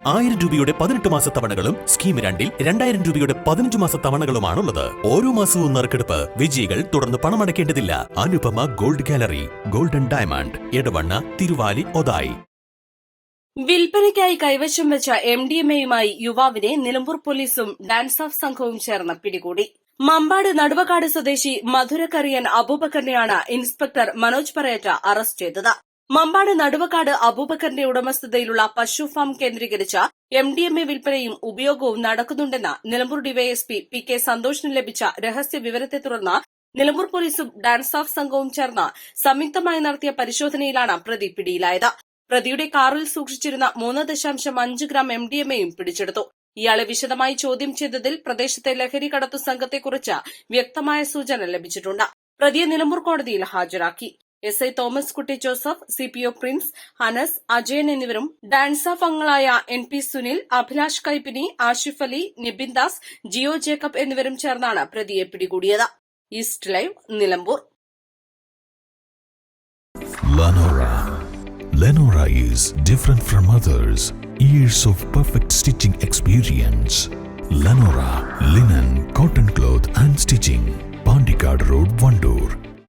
1000 രൂപയുടെ 18 മാസ തവണകളും സ്കീം 2-ൽ 2000 രൂപയുടെ 15 മാസ തവണകളുമാണുള്ളത്. ഓരോ മാസവും നറുക്കെടുപ്പ്. വിജയികൾ തുടർന്ന് പണമടയ്ക്കേണ്ടതില്ല. Anupama gold gallery, golden diamond, Edavanna, Thiruvali, Othayi. വിൽപ്പനയ്ക്കായി കൈവശം വെച്ച MDMAയുമായി യുവാവിനെ നിലമ്പൂർ പോലീസും ഡാൻസ് ഓഫ് സംഘവും ചേർന്ന് പിടികൂടി. മമ്പാട് നടുവക്കാട് സ്വദേശി മധുരക്കറിയൻ അബൂബക്കറിനെയാണ് ഇൻസ്പെക്ടർ മനോജ് പറയറ്റ അറസ്റ്റ് ചെയ്തത്. മമ്പാട് നടുവക്കാട് അബൂബക്കറിന്റെ ഉടമസ്ഥതയിലുള്ള പശു ഫാം കേന്ദ്രീകരിച്ച MDMA വിൽപ്പനയും ഉപയോഗവും നടക്കുന്നുണ്ടെന്ന് നിലമ്പൂർ ഡിവൈഎസ്പി PK സന്തോഷിന് ലഭിച്ച രഹസ്യ വിവരത്തെ തുടർന്ന് നിലമ്പൂർ പോലീസും ഡാൻസ് ഓഫ് സംഘവും ചേർന്ന് സംയുക്തമായി നടത്തിയ പരിശോധനയിലാണ് പ്രതി പിടിയിലായത്. പ്രതിയുടെ കാറിൽ സൂക്ഷിച്ചിരുന്ന 3.5 ഗ്രാം MDMAയും പിടിച്ചെടുത്തു. ഇയാളെ വിശദമായി ചോദ്യം ചെയ്തതിൽ പ്രദേശത്തെ ലഹരി കടത്തു സംഘത്തെക്കുറിച്ച് വ്യക്തമായ സൂചന ലഭിച്ചിട്ടുണ്ട്. പ്രതിയെ നിലമ്പൂർ കോടതിയിൽ ഹാജരാക്കി. SI തോമസ് കുട്ടി Joseph, CPO Prince, Anas, Ajayan എന്നിവരും ഡാൻസ് ഓഫ് അംഗങ്ങളായ NP സുനിൽ, അഭിലാഷ് കൈപ്പിനി, ആഷിഫ് അലി, നിബിൻ ദാസ്, ജിയോ ജേക്കബ് എന്നിവരും ചേർന്നാണ് പ്രതിയെ പിടികൂടിയത്. East live, Nilambur. Lenora is different from others. Years of perfect stitching experience. Lenora, linen, cotton cloth and stitching. Pandikad Road, Vandoor.